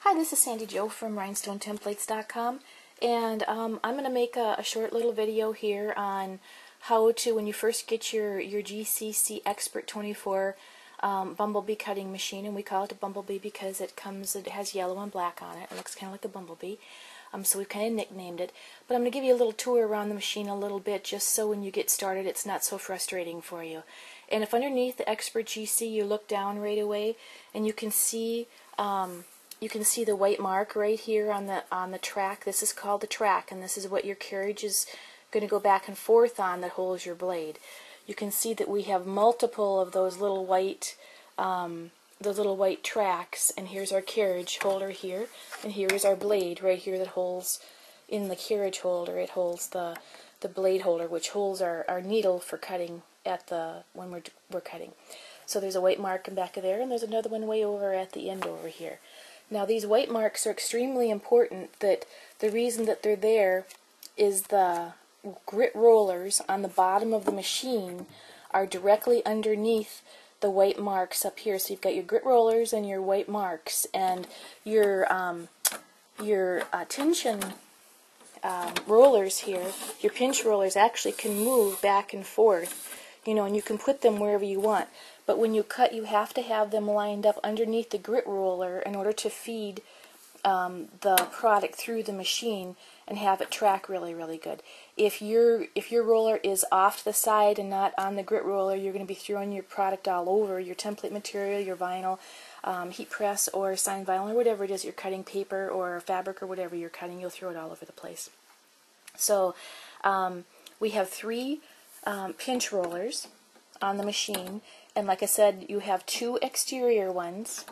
Hi, this is Sandy Jo from rhinestonetemplates.com, and I'm going to make a short little video here on how to, when you first get your Gcc Expert 24 bumblebee cutting machine, and we call it a bumblebee because it has yellow and black on it. It looks kind of like a bumblebee, so we've kind of nicknamed it. But I'm going to give you a little tour around the machine a little bit, just so when you get started it's not so frustrating for you. And if underneath the Expert GC you look down right away, and you can see the white mark right here on the track. This is called the track, and this is what your carriage is going to go back and forth on that holds your blade. You can see that we have multiple of those little white tracks, and here's our carriage holder here, and here is our blade right here that holds in the carriage holder. It holds the blade holder, which holds our needle for cutting when we're cutting. So there's a white mark in back of there, and there's another one way over at the end over here. Now these white marks are extremely important. That the reason that they're there is the grit rollers on the bottom of the machine are directly underneath the white marks up here. So you've got your grit rollers and your white marks, and your tension rollers here, your pinch rollers actually can move back and forth, and you can put them wherever you want. But when you cut, you have to have them lined up underneath the grit roller in order to feed the product through the machine and have it track really, really good. If your roller is off to the side and not on the grit roller, you're going to be throwing your product all over, your template material, your vinyl, heat press or signed vinyl or whatever it is you're cutting, paper or fabric or whatever you're cutting, you'll throw it all over the place. So we have 3 pinch rollers on the machine, and like I said, you have 2 exterior ones.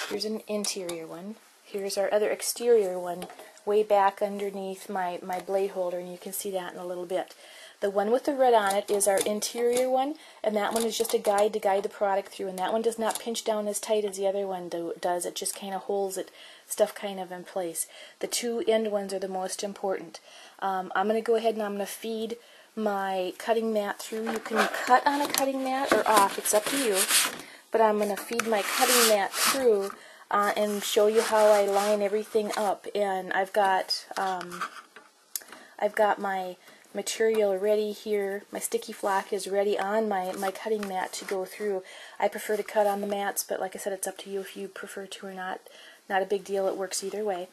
Here's an interior one. Here's our other exterior one way back underneath my blade holder, and you can see that in a little bit. The one with the red on it is our interior one, and that one is just a guide to guide the product through, and that one does not pinch down as tight as the other one does. It just kind of holds stuff kind of in place. The 2 end ones are the most important. I'm going to go ahead and I'm going to feed my cutting mat through. You can cut on a cutting mat or off, it's up to you, but I'm going to feed my cutting mat through and show you how I line everything up. And I've got my material ready here. My sticky flock is ready on my cutting mat to go through. I prefer to cut on the mats, but like I said, it's up to you if you prefer to or not. Not a big deal, it works either way.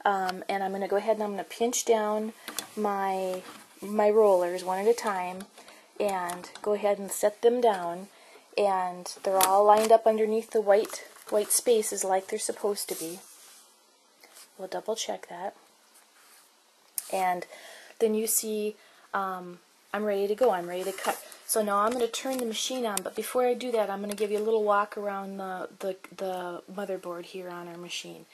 And I'm going to go ahead and I'm going to pinch down my rollers one at a time and go ahead and set them down, and they're all lined up underneath the white spaces like they're supposed to be. We'll double check that, and then you see I'm ready to go. I'm ready to cut. So now I'm going to turn the machine on, but before I do that, I'm going to give you a little walk around the motherboard here on our machine.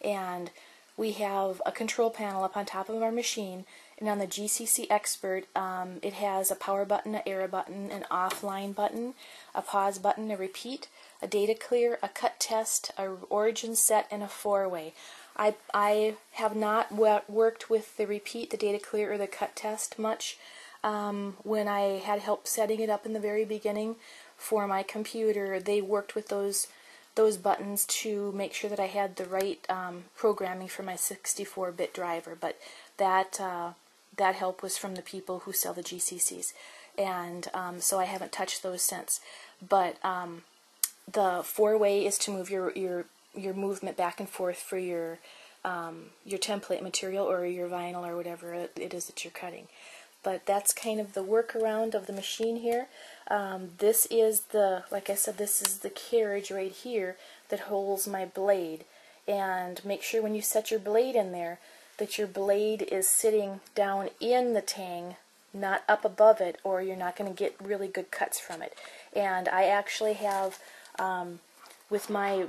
And we have a control panel up on top of our machine, and on the Gcc Expert, it has a power button, an error button, an offline button, a pause button, a repeat, a data clear, a cut test, a origin set, and a 4-way. I have not worked with the repeat, the data clear, or the cut test much. When I had help setting it up in the very beginning for my computer, they worked with those buttons to make sure that I had the right programming for my 64-bit driver. But that help was from the people who sell the GCCs, and so I haven't touched those since. But the 4-way is to move your movement back and forth for your template material or your vinyl or whatever it is that you're cutting. But that's kind of the workaround of the machine here. This is like I said, this is the carriage right here that holds my blade. And make sure when you set your blade in there that your blade is sitting down in the tang, not up above it, or you're not going to get really good cuts from it. And I actually have, with my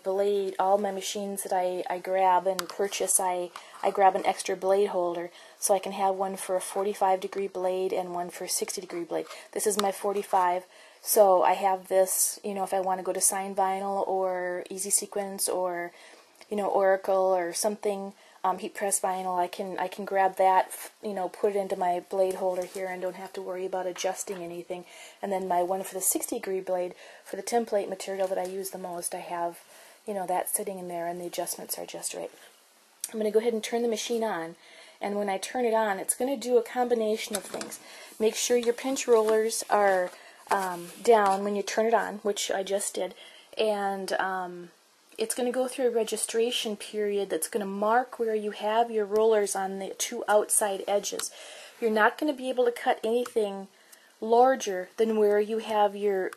blade, all my machines that I grab and purchase, I grab an extra blade holder, so I can have one for a 45-degree blade and one for a 60-degree blade. This is my 45, so I have this, if I want to go to signed vinyl or easy sequence or, Oracle or something, heat press vinyl, I can grab that, put it into my blade holder here and don't have to worry about adjusting anything. And then my one for the 60-degree blade, for the template material that I use the most, I have, you know, that's sitting in there and the adjustments are just right. I'm going to go ahead and turn the machine on, and when I turn it on, it's going to do a combination of things. Make sure your pinch rollers are down when you turn it on, which I just did, and it's going to go through a registration period that's going to mark where you have your rollers on the two outside edges. You're not going to be able to cut anything larger than where you have your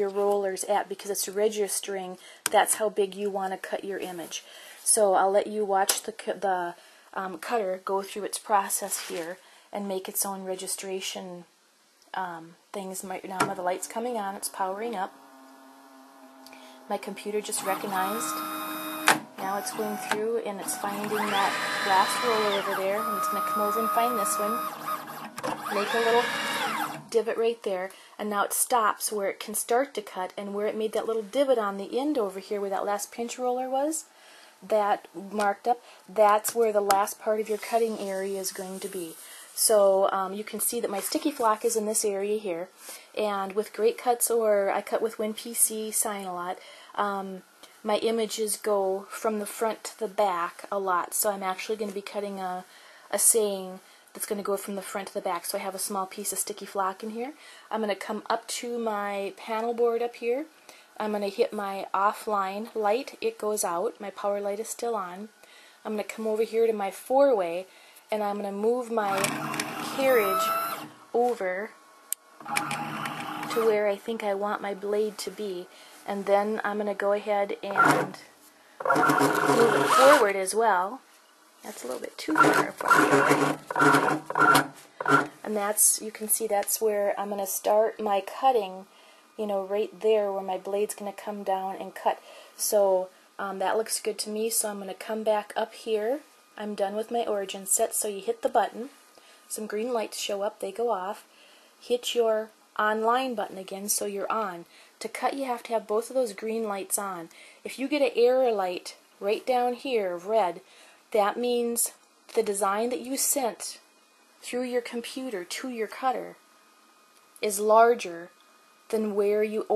rollers at, because it's registering that's how big you want to cut your image. So I'll let you watch the cutter go through its process here and make its own registration things. Now the light's coming on, it's powering up. My computer just recognized. Now it's going through and it's finding that last roller over there, and it's going to come over and find this one. Make a little divot right there, and now it stops where it can start to cut, and where it made that little divot on the end over here where that last pinch roller was, that marked up, that's where the last part of your cutting area is going to be. So you can see that my sticky flock is in this area here, and with Great Cuts, or I cut with WinPC sign a lot, my images go from the front to the back a lot, so I'm actually going to be cutting a saying that's going to go from the front to the back. So I have a small piece of sticky flock in here. I'm going to come up to my panel board up here. I'm going to hit my offline light. It goes out. My power light is still on. I'm going to come over here to my 4-way, and I'm going to move my carriage over to where I think I want my blade to be. And then I'm going to go ahead and move it forward as well. That's a little bit too far forward. And that's, you can see that's where I'm going to start my cutting, you know, right there where my blade's going to come down and cut. So that looks good to me, so I'm going to come back up here. I'm done with my origin set, so you hit the button. Some green lights show up, they go off. Hit your online button again so you're on. To cut, you have to have both of those green lights on. If you get an error light right down here of red, that means the design that you sent through your computer to your cutter is larger than where you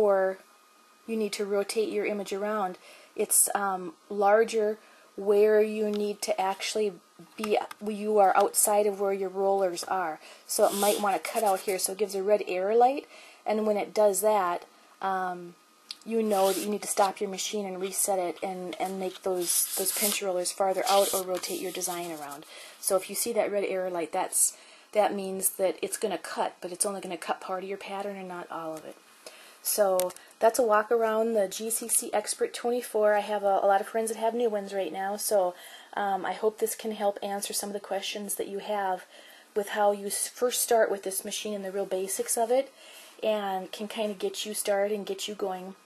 need to rotate your image around. It's larger where you need to actually be, you are outside of where your rollers are. So it might want to cut out here, so it gives a red error light, and when it does that, you know that you need to stop your machine and reset it and make those pinch rollers farther out or rotate your design around. So if you see that red error light, that means that it's going to cut, but it's only going to cut part of your pattern and not all of it. So that's a walk around the GCC Expert 24. I have a lot of friends that have new ones right now, so I hope this can help answer some of the questions that you have with how you first start with this machine and the real basics of it, and can kind of get you started and get you going.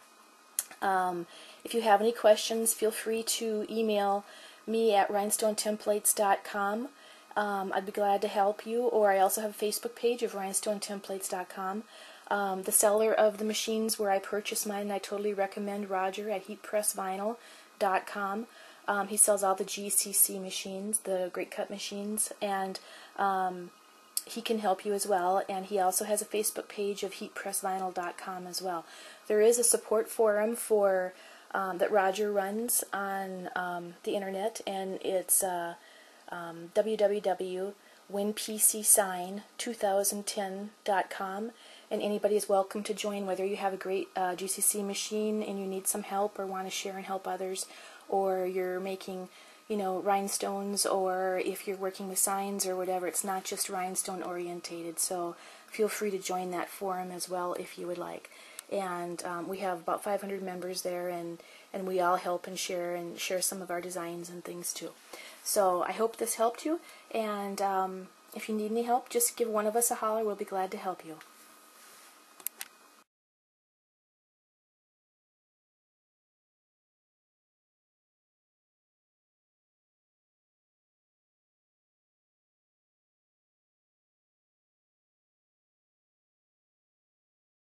If you have any questions, feel free to email me at rhinestonetemplates.com. I'd be glad to help you, or I also have a Facebook page of rhinestonetemplates.com. The seller of the machines where I purchased mine, and I totally recommend Roger at heatpressvinyl.com. He sells all the GCC machines, the Great Cut machines, and he can help you as well. And he also has a Facebook page of heatpressvinyl.com as well. There is a support forum for that Roger runs on the internet, and it's www.winpcsign2010.com. And anybody is welcome to join, whether you have a great GCC machine and you need some help or want to share and help others, or you're making, you know, rhinestones, or if you're working with signs or whatever. It's not just rhinestone orientated, so feel free to join that forum as well if you would like. And we have about 500 members there, and we all help and share some of our designs and things too. So I hope this helped you, and if you need any help, just give one of us a holler. We'll be glad to help you.